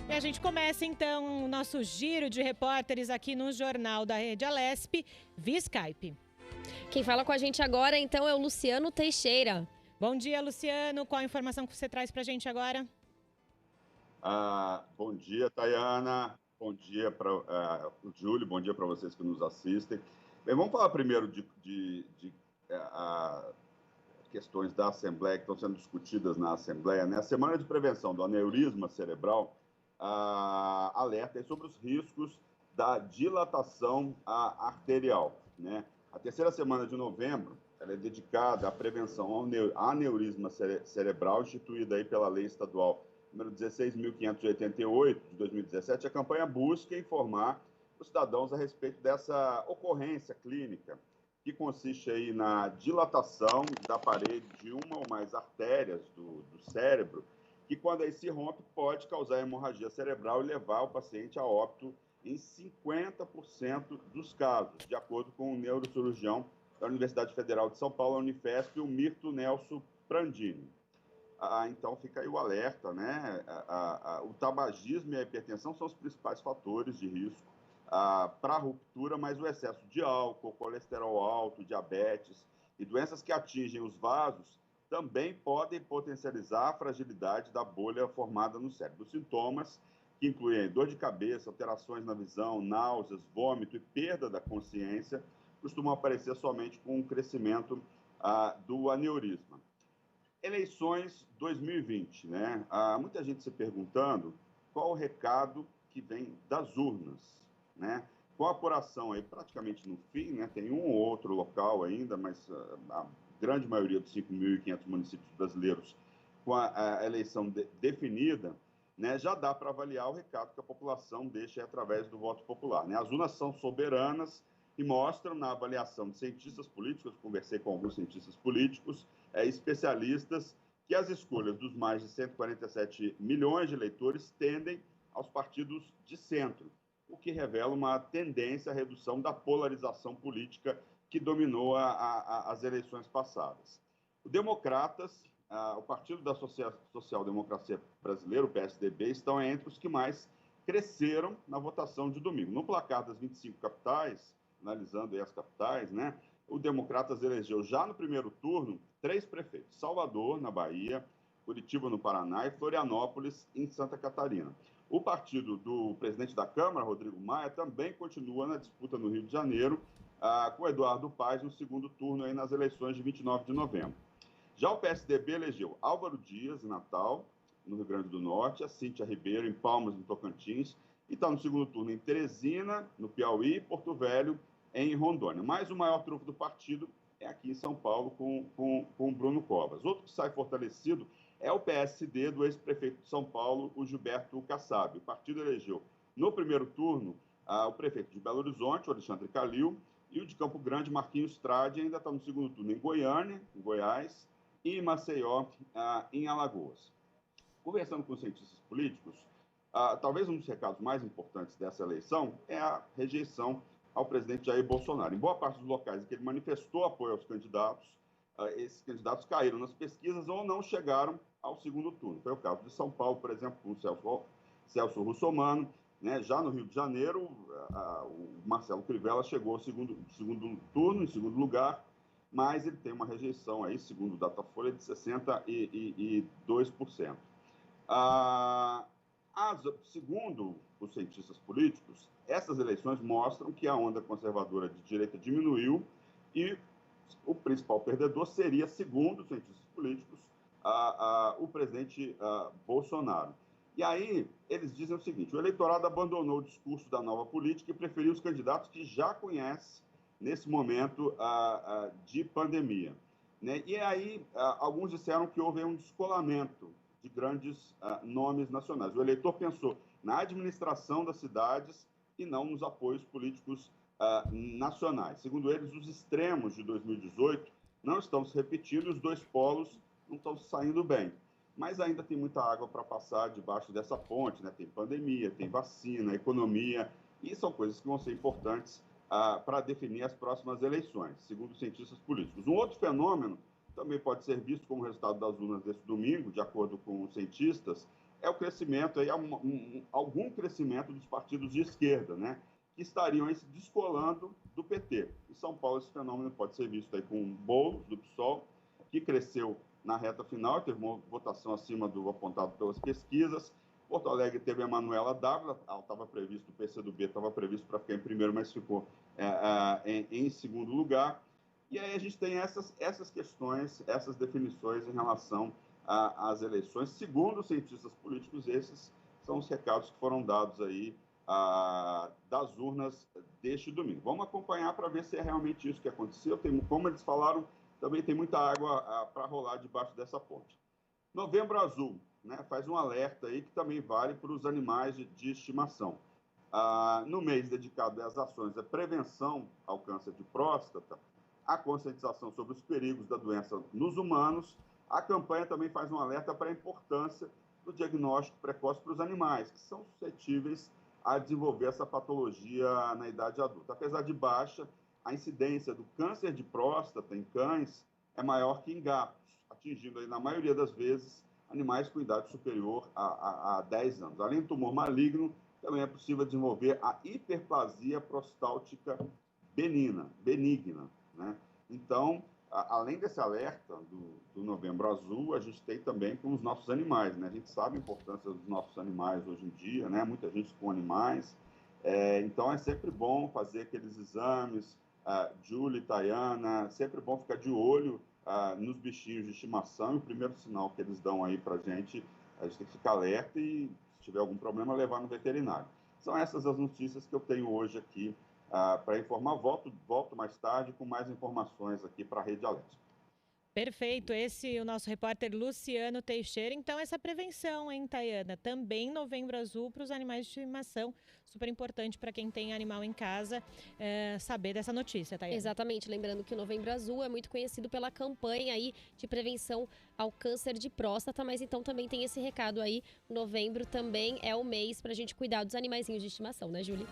E a gente começa então o nosso giro de repórteres aqui no Jornal da Rede Alesp, via Skype. Quem fala com a gente agora então é o Luciano Teixeira. Bom dia, Luciano. Qual a informação que você traz pra gente agora? Bom dia, Tayana. Bom dia para o Júlio. Bom dia para vocês que nos assistem. Bem, vamos falar primeiro de questões da Assembleia que estão sendo discutidas na Assembleia, né? A Semana de Prevenção do Aneurisma Cerebral alerta sobre os riscos da dilatação arterial, né? A terceira semana de novembro ela é dedicada à prevenção ao aneurisma cerebral, instituída aí pela Lei Estadual número 16.588, de 2017. A campanha busca informar os cidadãos a respeito dessa ocorrência clínica, que consiste aí na dilatação da parede de uma ou mais artérias do cérebro, que quando aí se rompe pode causar hemorragia cerebral e levar o paciente a óbito em 50% dos casos, de acordo com o neurocirurgião da Universidade Federal de São Paulo, a Unifesp, o Mirto Nelson Prandini. Então fica aí o alerta, né? O tabagismo e a hipertensão são os principais fatores de risco para a ruptura, mas o excesso de álcool, colesterol alto, diabetes e doenças que atingem os vasos também podem potencializar a fragilidade da bolha formada no cérebro. Os sintomas, que incluem dor de cabeça, alterações na visão, náuseas, vômito e perda da consciência, costumam aparecer somente com o crescimento do aneurisma. Eleições 2020, né? Muita gente se perguntando qual o recado que vem das urnas, né? Com a apuração aí praticamente no fim, né? Tem um ou outro local ainda, mas a grande maioria dos 5.500 municípios brasileiros com a eleição definida, né? Já dá para avaliar o recado que a população deixa através do voto popular, né? As urnas são soberanas e mostram na avaliação de cientistas políticos, conversei com alguns cientistas políticos, especialistas, que as escolhas dos mais de 147 milhões de eleitores tendem aos partidos de centro, o que revela uma tendência à redução da polarização política que dominou as eleições passadas. O Democratas, o Partido da Social-Democracia Brasileira, o PSDB, estão entre os que mais cresceram na votação de domingo. No placar das 25 capitais, analisando aí as capitais, né? O Democratas elegeu já no primeiro turno 3 prefeitos: Salvador, na Bahia, Curitiba, no Paraná, e Florianópolis, em Santa Catarina. O partido do presidente da Câmara, Rodrigo Maia, também continua na disputa no Rio de Janeiro, com Eduardo Paes no segundo turno aí nas eleições de 29 de novembro. Já o PSDB elegeu Álvaro Dias, em Natal, no Rio Grande do Norte, a Cíntia Ribeiro, em Palmas, no Tocantins, e está no segundo turno em Teresina, no Piauí, e Porto Velho, em Rondônia. Mas o maior trunfo do partido é aqui em São Paulo, com o Bruno Covas. Outro que sai fortalecido é o PSD do ex-prefeito de São Paulo, o Gilberto Kassab. O partido elegeu, no primeiro turno, o prefeito de Belo Horizonte, o Alexandre Calil, e o de Campo Grande, Marquinhos Trade, ainda está no segundo turno em Goiânia, em Goiás, e em Maceió, em Alagoas. Conversando com cientistas políticos, talvez um dos recados mais importantes dessa eleição é a rejeição ao presidente Jair Bolsonaro. Em boa parte dos locais em que ele manifestou apoio aos candidatos, esses candidatos caíram nas pesquisas ou não chegaram ao segundo turno. Foi o caso de São Paulo, por exemplo, com o Celso Russomano, né? Já no Rio de Janeiro, o Marcelo Crivella chegou ao segundo turno, em segundo lugar, mas ele tem uma rejeição aí, segundo o Datafolha, de 62%. Segundo os cientistas políticos, essas eleições mostram que a onda conservadora de direita diminuiu e o principal perdedor seria, segundo os cientistas políticos, o presidente Bolsonaro. E aí eles dizem o seguinte: o eleitorado abandonou o discurso da nova política e preferiu os candidatos que já conhece nesse momento de pandemia, né? E aí alguns disseram que houve um descolamento de grandes nomes nacionais. O eleitor pensou na administração das cidades e não nos apoios políticos nacionais. Segundo eles, os extremos de 2018 não estão se repetindo e os dois polos não estão saindo bem. Mas ainda tem muita água para passar debaixo dessa ponte, né? Tem pandemia, tem vacina, economia, e são coisas que vão ser importantes para definir as próximas eleições, segundo os cientistas políticos. Um outro fenômeno também pode ser visto como resultado das urnas desse domingo, de acordo com os cientistas, é o crescimento, aí, algum crescimento dos partidos de esquerda, né, que estariam aí se descolando do PT. Em São Paulo, esse fenômeno pode ser visto aí com o Boulos, do PSOL, que cresceu na reta final, teve uma votação acima do apontado pelas pesquisas. Porto Alegre teve a Manuela Dávila, estava previsto, o PCdoB estava previsto para ficar em primeiro, mas ficou em segundo lugar. E aí a gente tem essas questões, essas definições em relação às eleições. Segundo os cientistas políticos, esses são os recados que foram dados aí das urnas deste domingo. Vamos acompanhar para ver se é realmente isso que aconteceu. Como eles falaram, também tem muita água para rolar debaixo dessa ponte. Novembro Azul, né, faz um alerta aí que também vale para os animais de estimação. No mês dedicado às ações da prevenção ao câncer de próstata, a conscientização sobre os perigos da doença nos humanos, a campanha também faz um alerta para a importância do diagnóstico precoce para os animais, que são suscetíveis a desenvolver essa patologia na idade adulta. Apesar de baixa, a incidência do câncer de próstata em cães é maior que em gatos, atingindo aí, na maioria das vezes, animais com idade superior a 10 anos. Além do tumor maligno, também é possível desenvolver a hiperplasia prostáltica benigna, né? Então, além desse alerta do Novembro Azul, a gente tem também com os nossos animais, né? A gente sabe a importância dos nossos animais hoje em dia, né? Muita gente com animais. Então, é sempre bom fazer aqueles exames, Julie, Tayana, sempre bom ficar de olho nos bichinhos de estimação. E o primeiro sinal que eles dão aí para a gente tem que ficar alerta e, se tiver algum problema, levar no veterinário. São essas as notícias que eu tenho hoje aqui para informar. Volto mais tarde com mais informações aqui para a Rede Alesp. Perfeito, esse é o nosso repórter Luciano Teixeira. Então, essa prevenção, hein, Tayana? Também Novembro Azul para os animais de estimação. Super importante para quem tem animal em casa saber dessa notícia, Tayana. Exatamente, lembrando que o Novembro Azul é muito conhecido pela campanha aí de prevenção ao câncer de próstata, mas então também tem esse recado aí. Novembro também é o mês para a gente cuidar dos animaizinhos de estimação, né, Júlia?